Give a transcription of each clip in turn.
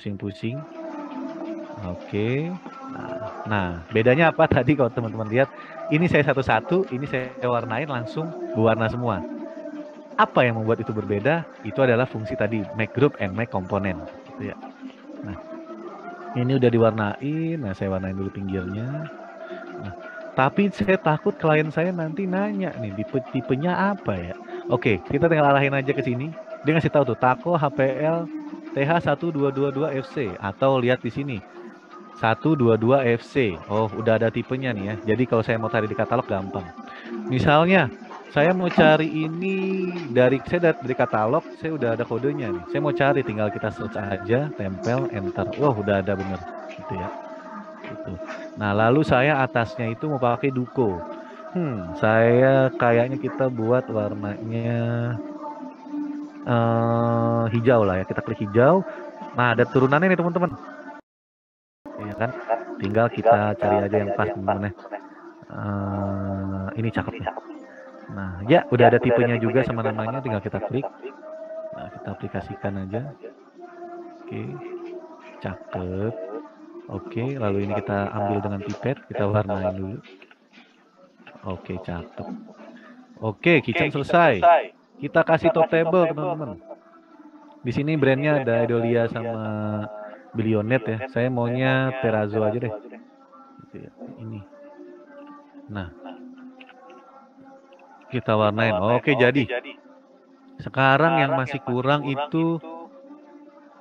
pusing-pusing. Oke. Nah, bedanya apa tadi kalau teman-teman lihat, ini saya satu-satu, ini saya warnain langsung berwarna semua. Apa yang membuat itu berbeda? Itu adalah fungsi tadi, make group and make component. Gitu ya. Nah, ini udah diwarnain, nah saya warnain dulu pinggirnya. Nah, tapi saya takut klien saya nanti nanya nih, tipenya apa ya? Oke, kita tinggal arahin aja ke sini. Dia ngasih tahu tuh, Taco HPL TH1222FC, atau lihat di sini 122FC. Oh, udah ada tipenya nih ya. Jadi kalau saya mau cari di katalog gampang. Misalnya, saya mau cari ini saya dari katalog, saya udah ada kodenya nih. Saya mau cari, tinggal kita search aja, tempel, enter. Wah, udah ada bener. Gitu ya. Gitu. Nah, lalu saya atasnya itu mau pakai Duko. Saya kayaknya kita buat warnanya hijau lah ya. Kita klik hijau. Nah, ada turunannya nih teman-teman. Ya kan? Tinggal kita cari aja yang pas teman-teman ya. Ini cakep nih. Nah, ya udah ada tipenya juga sama namanya, tinggal kita klik. Nah, kita aplikasikan aja. Oke. Cakep. Oke, lalu ini kita ambil dengan pipet, kita warnain dulu. Oke, cakep. Oke, kitchen selesai. Kita kasih top table, teman-teman. Di sini brandnya ada Edolia sama Billionet ya. Saya maunya Terrazzo aja deh. Gitu ya. Ini. Nah, kita warnain. Oke, jadi. Sekarang yang masih kurang itu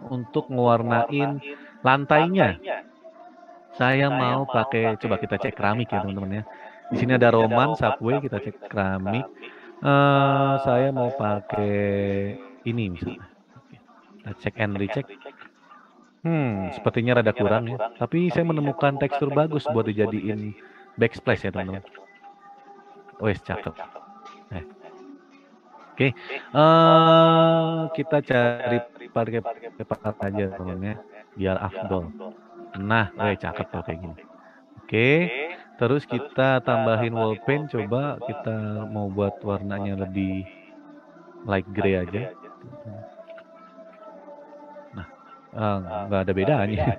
untuk ngewarnain lantainya. Saya mau pakai, coba kita cek keramik ya teman-teman ya. Di sini ada Roman, Subway, kita cek keramik. Saya mau pakai ini misalnya. Kita cek and recheck. Sepertinya rada kurang ya. Tapi saya menemukan tekstur bagus buat dijadiin backsplash ya teman-teman. Wes, cakep. Oke. Kita cari pakai aja teman-teman ya, biar afdol. Nah, cakep tuh kayak gini. Oke. Terus kita tambahin wall paint, coba kita mau buat warnanya lebih light gray aja. Nah, nggak ada bedanya.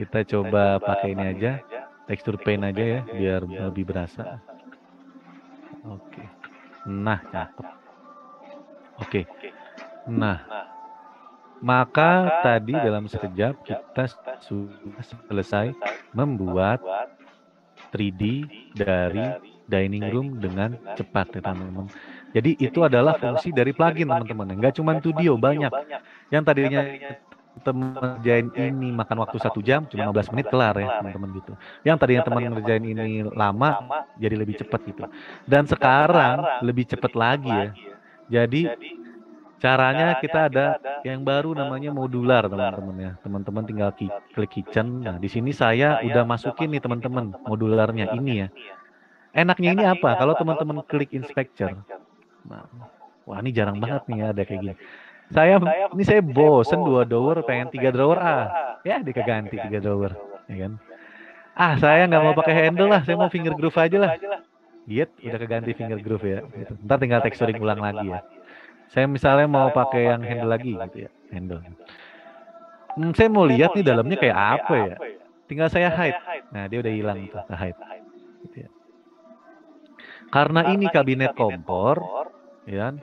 Kita coba pakai ini aja, tekstur paint aja ya, biar lebih berasa. Oke. Nah, cakep. Oke. Nah, maka tadi dalam sekejap kita sudah selesai membuat 3D dari dining room dengan cepat ya teman-teman. Jadi itu adalah fungsi dari plugin teman-teman. Enggak cuma Studio, banyak. Yang tadinya teman ngerjain ini makan waktu 1 jam, cuma 15 menit kelar ya teman-teman gitu. Yang tadinya teman ngerjain ini lama, jadi lebih cepat gitu. Dan sekarang lebih cepat lagi ya. Jadi caranya kita ada yang baru namanya modular teman-teman ya. Teman-teman tinggal klik kitchen. Nah, di sini saya udah masukin nih teman-teman modularnya ini ya. Enaknya ini apa? Kalau teman-teman klik inspector. Nah, wah ini jarang banget nih ya ada kayak gini. Saya bosen 2 drawer, pengen 3 drawer ya dikeganti 3 drawer, ya kan? Saya nggak mau pakai handle lah, saya mau finger groove aja lah. Lihat, udah keganti finger groove ya. Gitu. Ntar tinggal texturing ulang lagi ya. Saya misalnya mau pakai yang handle lagi gitu ya, handle. Saya mau lihat nih dalamnya kayak apa ya. Tinggal saya hide. Nah, dia udah hilang tuh, hide. Gitu ya. Karena ini kabinet kompor, ya.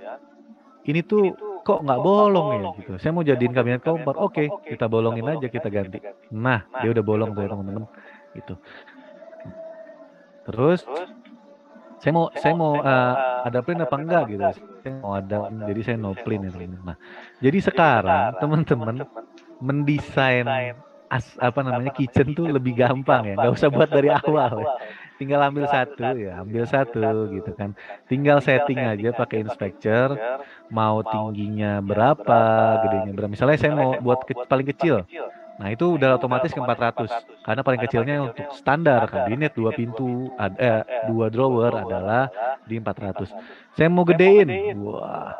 Ini tuh kok nggak bolong ya gitu. Saya mau jadiin kabinet kompor. Oke, kita bolongin aja, kita ganti. Nah, dia udah bolong tuh ya teman-teman. Gitu. Terus saya mau ada print apa enggak gitu. Saya mau ada, jadi saya no print ya teman-teman. Nah, jadi sekarang teman-teman mendesain kitchen tuh lebih gampang ya, nggak usah buat dari awal ya. Tinggal ambil satu gitu kan. Tinggal setting aja pakai inspector, mau tingginya berapa, gedenya berapa. Misalnya saya mau buat paling kecil. Nah, itu udah otomatis ke 400. Karena paling kecilnya untuk standar kabinet 2 pintu, 2 drawer adalah di 400. Saya mau gedein. Wah.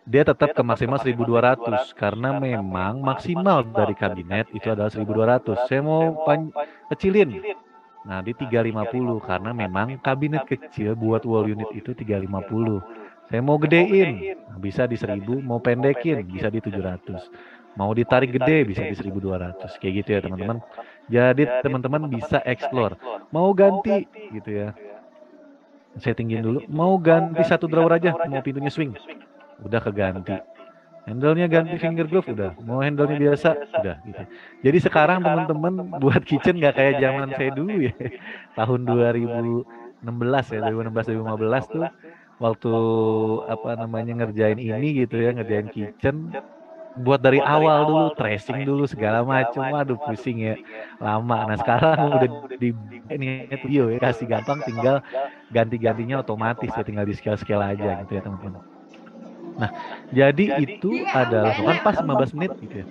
Dia tetap ke maksimal 1200 karena memang maksimal dari kabinet itu adalah 1200. Saya mau kecilin. Nah, di 350 karena memang kabinet kecil buat wall unit itu 350. Saya mau gedein, bisa di 1000, mau pendekin bisa di 700. Mau ditarik gede bisa di 1200 kayak gitu ya teman-teman. Jadi teman-teman bisa explore. Mau ganti gitu ya. Saya tinggiin dulu. Mau ganti satu drawer aja, mau pintunya swing. Udah keganti. Handle-nya ganti finger groove udah. Mau handle-nya biasa udah gitu. Jadi sekarang teman-teman buat kitchen nggak kayak zaman saya dulu ya. Tahun 2016 ya, 2016 2015 tuh waktu apa namanya ngerjain ini gitu ya, ngerjain kitchen buat dari awal dulu, tracing dulu segala macam. Waduh pusing ya, lama. Nah sekarang udah di ini video ya, kasih gampang, tinggal ganti-gantinya otomatis ya, tinggal di scale-scale aja gitu ya teman-teman. Nah jadi itu adalah kan pas 15 menit gitu ya.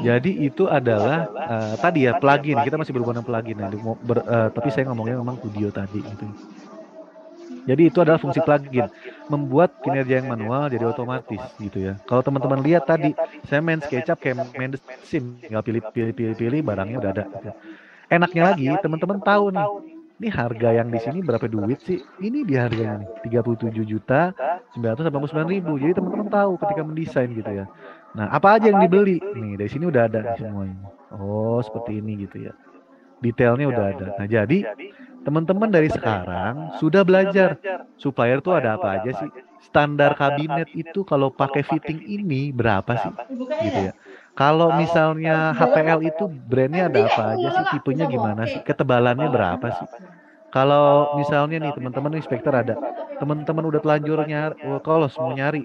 Jadi itu adalah tadi ya plugin. Kita masih berhubungan dengan plugin. Nah, tapi saya ngomongnya memang Studio tadi gitu. Jadi itu adalah fungsi plugin, membuat kinerja yang manual jadi otomatis gitu ya. Kalau teman-teman lihat tadi, saya main SketchUp kayak main The Sim, tinggal pilih barangnya udah ada. Gitu. Enaknya lagi, teman-teman tahu nih, ini harga yang di sini berapa duit sih? Ini di harganya nih, 37.989.000. Jadi teman-teman tahu ketika mendesain gitu ya. Nah, apa aja yang dibeli? Nih, dari sini udah ada nih semuanya. Oh, seperti ini gitu ya. Detailnya udah ada. Nah, jadi teman-teman dari sekarang sudah belajar supplier tuh ada apa aja sih? Standar kabinet itu kalau pakai fitting ini berapa sih? Gitu ya. Kalau misalnya HPL itu brandnya ada apa aja sih? Tipenya gimana sih? Ketebalannya berapa sih? Kalau misalnya nih teman-teman inspektor ada, teman-teman udah telanjur nyari, kalau mau nyari,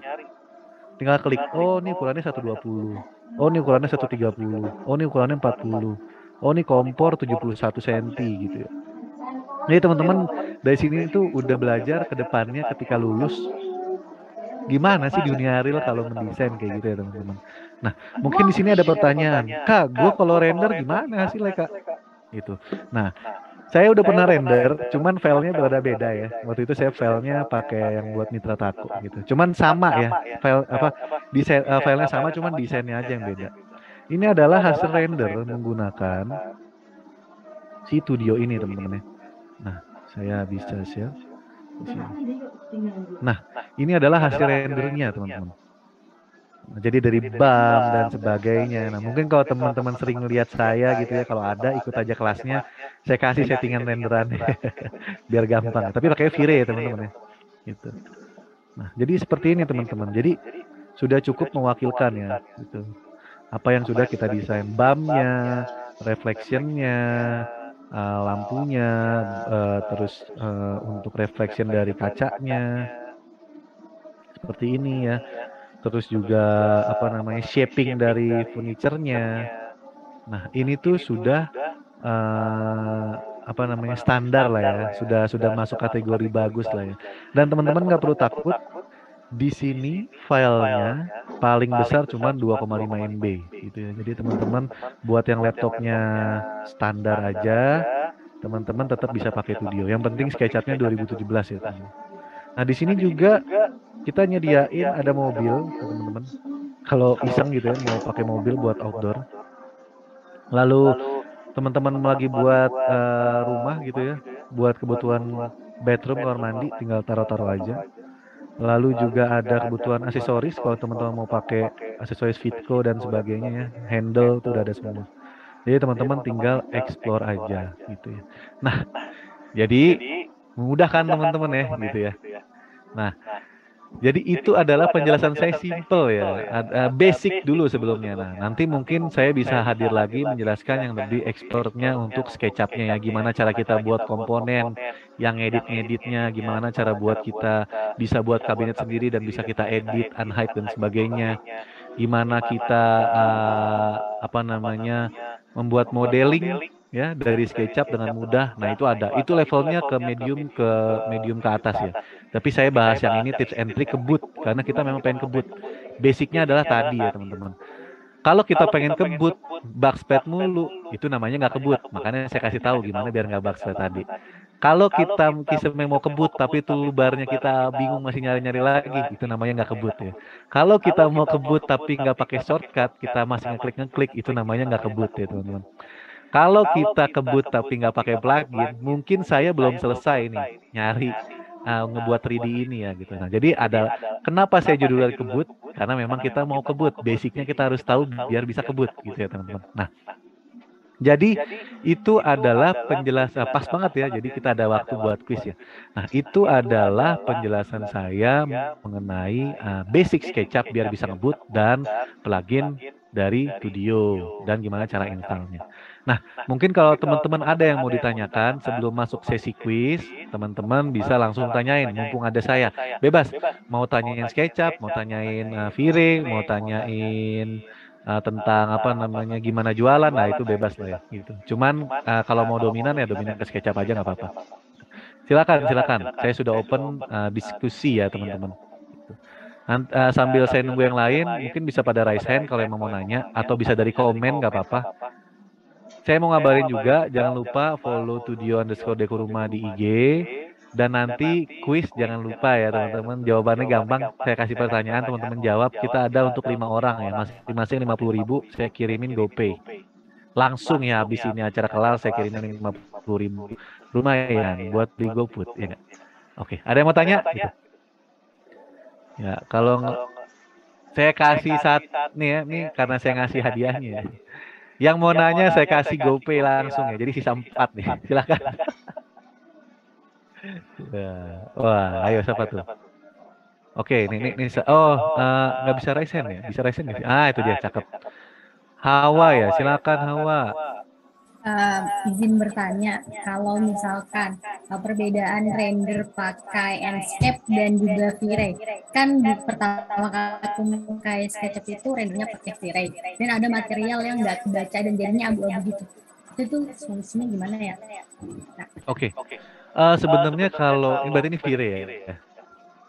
tinggal klik, oh ini ukurannya 120, oh ini ukurannya 130, oh ini ukurannya 40, oh ini kompor 71 cm gitu ya. Jadi teman-teman dari sini tuh udah belajar ke depannya ketika lulus gimana sih dunia real kalau mendesain kayak gitu ya teman-teman. Nah, mungkin di sini ada pertanyaan, Kak, gue kalau render gimana hasilnya Kak? Gitu. Nah, saya udah pernah render, cuman filenya beda-beda ya. Waktu itu saya filenya pakai yang buat Mitra Tako gitu. Cuman sama ya, file apa desain filenya sama, cuman desainnya aja yang beda. Ini adalah hasil render menggunakan si Studio ini teman-teman ya. Nah, saya bisa share di sini. Nah, ini adalah hasil rendernya teman-teman. Nah, jadi dari BAM dan sebagainya. Nah, mungkin kalau teman-teman sering lihat saya gitu ya, kalau ada ikut aja kelasnya, saya kasih settingan renderan biar gampang. Tapi pakai Vire ya teman-teman ya. Gitu. Nah, jadi seperti ini teman-teman. Jadi sudah cukup mewakilkan ya. Gitu. Apa yang sudah kita desain, BAM-nya, reflectionnya, lampunya, terus untuk reflection dari kacanya, seperti ini ya. Terus juga apa namanya shaping dari furniturnya. Nah ini tuh sudah apa namanya standar lah ya, sudah masuk kategori bagus lah ya. Dan teman-teman nggak perlu takut, di sini filenya paling besar cuma 2,5 MB gitu ya. Jadi teman-teman buat yang laptopnya standar aja, teman-teman tetap bisa pakai Studio. Yang penting SketchUp-nya 2017 ya teman. Nah di sini juga kita nyediain ada mobil teman-teman. Kalau iseng gitu ya mau pakai mobil buat outdoor. Lalu teman-teman lagi buat rumah gitu ya, buat kebutuhan bedroom kamar mandi tinggal taruh-taruh aja. Lalu juga ada kebutuhan aksesoris kalau teman-teman mau pakai aksesoris Fitco dan sebagainya ya, handle tuh udah ada semua. Jadi teman-teman tinggal explore aja gitu ya. Nah, jadi memudahkan teman-teman ya gitu ya. Nah, jadi itu adalah penjelasan saya simple ya, basic dulu sebelumnya. Nah, nanti mungkin saya bisa hadir lagi menjelaskan yang lebih expertnya untuk SketchUp-nya ya, gimana cara kita buat komponen, yang ngedit-ngeditnya, gimana cara buat kita bisa buat kabinet sendiri dan bisa kita edit, unhide dan sebagainya. Gimana kita apa namanya membuat modeling ya dari SketchUp dengan mudah. Nah, itu ada. Itu levelnya ke medium ke atas ya. Tapi saya bahas yang ini tips and trick kebut karena kita memang pengen kebut. Basicnya adalah tadi ya teman-teman. Kalau kita pengen kebut backsplat mulu, itu namanya nggak kebut. Makanya saya kasih tahu gimana biar nggak backsplat tadi. Kalau kita kisah mau kebut tapi toolbarnya kita bingung masih nyari-nyari lagi, itu namanya nggak kebut ya. Kalau kita mau kebut tapi nggak pakai shortcut, kita masih ngeklik-ngeklik, itu namanya nggak kebut ya teman-teman. Kalau kita kebut tapi nggak pakai plugin, mungkin saya belum selesai nih nyari ngebuat 3D ini ya gitu. Nah, jadi ada kenapa saya judulnya kebut? Karena memang kita mau kebut. Basicnya kita harus tahu biar bisa kebut gitu ya teman-teman. Nah, jadi itu adalah penjelasan pas banget ya. Jadi kita ada waktu buat quiz ya. Nah, itu adalah penjelasan saya mengenai basic SketchUp biar bisa ngebut dan plugin dari Studio dan gimana cara installnya. Nah, mungkin kalau teman-teman ada yang mau ditanyakan sebelum masuk sesi quiz, teman-teman bisa langsung tanyain. Mumpung ada saya, bebas. Mau tanyain SketchUp, mau tanyain V-Ray, mau tanyain tentang apa namanya gimana jualan, nah itu bebas lah ya gitu. Cuman kalau mau dominan ya dominan ke SketchUp aja nggak apa-apa. Silakan, silakan. Saya sudah open diskusi ya teman-teman. Gitu. Sambil saya nunggu yang lain, mungkin bisa pada raise hand kalau emang mau nanya, atau bisa dari komen nggak apa-apa. Saya mau ngabarin juga, jangan lupa follow Tudio_Dekoruma di IG. Dan nanti quiz jangan lupa ya teman-teman, jawabannya gampang, saya kasih pertanyaan, teman-teman jawab, kita ada untuk 5 orang ya, masing-masing 50.000, saya kirimin GoPay. Langsung ya habis ini acara kelar saya kirimin 50.000. Lumayan buat beli GoFood ya nggak? Oke, ada yang mau tanya? Gitu. Ya, kalau saya kasih saat nih ya, nih karena saya ngasih hadiahnya ya. Yang mau nanya saya kasih GoPay langsung ya, jadi sisa 4 nih, silakan. Ya. Wah, ayo siapa tuh? Oke, ini nggak bisa raise hand ya? Bisa raise hand nggak sih? Ah, itu dia, cakep. Hawa ya, silakan Hawa. Izin bertanya, kalau misalkan perbedaan render pakai Enscape dan juga V-Ray, kan di pertama kali aku pakai SketchUp itu rendernya pakai V-Ray, dan ada material yang nggak kebaca dan jadinya abu-abu gitu. Itu tuh solusinya gimana ya? Nah. Oke. Sebenarnya kalau ini berarti ini V-Ray ya.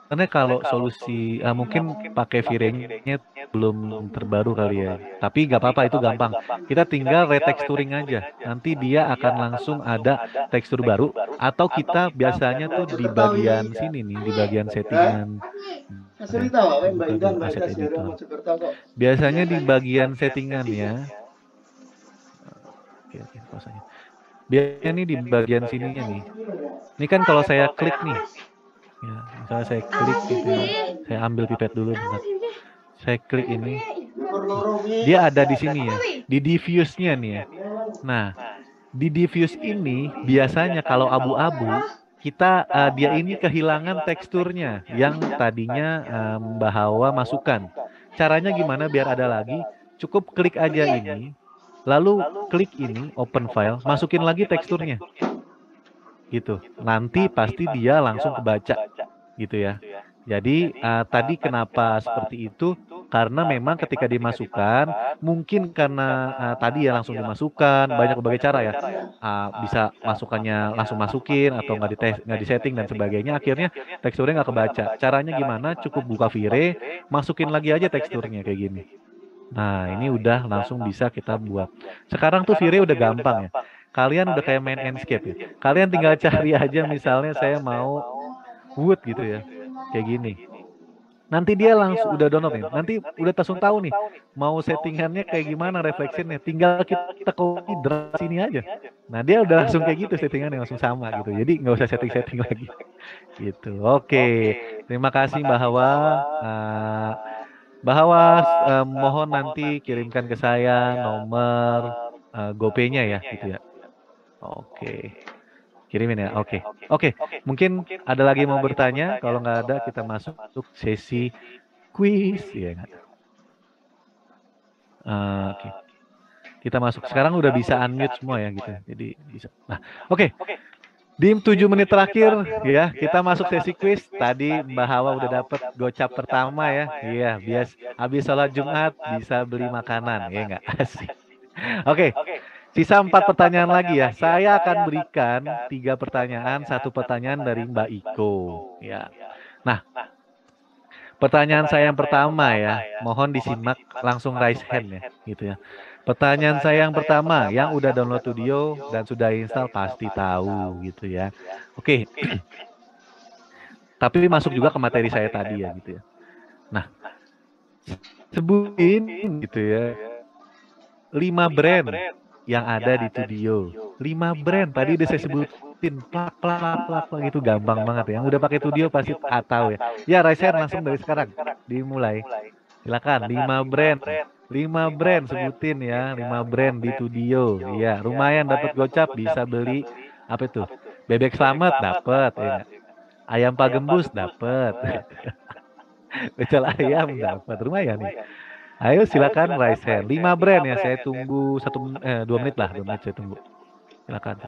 Karena kalau solusi mungkin pakai V-Ray-nya belum terbaru kali ya. Tapi nggak apa-apa, itu gampang. Kita tinggal retexturing aja. Nanti dia akan langsung ada tekstur baru. Atau kita biasanya tuh di bagian sini nih, di bagian settingan. Buka dulu aset editor. Biasanya di bagian settingan ya. Oke, pasanya. Biasanya nih di bagian sininya nih. Ini kan kalau saya klik nih. Ya, misalnya saya klik gitu ya. Saya ambil pipet dulu bentar. Saya klik ini. Dia ada di sini ya. Di diffuse-nya nih ya. Nah, di diffuse ini biasanya kalau abu-abu kita dia ini kehilangan teksturnya yang tadinya Mbak Hawa masukkan. Caranya gimana biar ada lagi? Cukup klik aja ini. Lalu klik ini open file, masukin lagi teksturnya. Gitu. Nanti pasti dia langsung kebaca gitu ya. Jadi tadi kenapa seperti itu? Karena memang ketika dimasukkan, mungkin karena tadi ya langsung dimasukkan, banyak berbagai cara ya. Bisa masukannya langsung masukin atau nggak disetting dan sebagainya. Akhirnya teksturnya nggak kebaca. Caranya gimana? Cukup buka V-Ray, masukin lagi aja teksturnya kayak gini. Nah, ini udah langsung bisa kita buat. Sekarang tuh V-Ray udah gampang ya. Kalian udah kayak main Enscape ya. Kalian tinggal cari aja misalnya saya mau wood gitu ya. Kayak gini. Nanti dia langsung udah download nih. Nanti udah langsung tahu nih mau settingannya kayak gimana reflectionnya. Tinggal kita copy drag sini aja. Nah, dia udah langsung kayak gitu settingannya langsung sama gitu. Jadi nggak usah setting-setting lagi. Gitu. Oke. Terima kasih Mbak Hawa. Mbak Hawa, mohon nanti kirimkan ke saya nomor GoPay-nya ya, gitu ya. Oke, kirimin ya. Oke, mungkin ada lagi mau bertanya. Kalau nggak ada, kita masuk sesi quiz ya. Oke, kita masuk. Sekarang udah bisa unmute semua ya, gitu. Jadi bisa. Nah, oke. Di 7 menit terakhir ya, kita masuk sesi quiz. Tadi Mbak Hawa udah dapet gocap pertama ya. Iya, habis sholat Jumat bisa beli makanan, ya nggak? Asik. Oke, sisa 4 pertanyaan lagi ya. Saya akan berikan 3 pertanyaan, 1 pertanyaan dari Mbak Iko. Ya. Nah, pertanyaan saya yang pertama ya, mohon disimak langsung raise hand ya, gitu ya. Pertanyaan saya yang pertama, yang udah download Studio dan sudah install pasti tahu gitu ya. Oke. Tapi masuk juga ke materi saya tadi ya gitu ya. Nah, sebutin gitu ya 5 brand yang ada di studio. 5 brand tadi udah saya sebutin, plak plak plak plak, itu gampang banget ya. Yang udah pakai studio pasti tahu ya. Ya, raise hand langsung dari sekarang dimulai. Silakan 5 brand. 5 brand sebutin ya, 5 brand di studio. Iya, lumayan dapat gocap, bisa beli apa itu? Bebek Slamet dapat ya nggak? Ayam Pak Gembus dapat. Pecel ayam dapat. Lumayan nih. Ayo silakan raise hand. 5 brand ya, saya tunggu 2 menit lah, 2 menit saya tunggu. Silakan.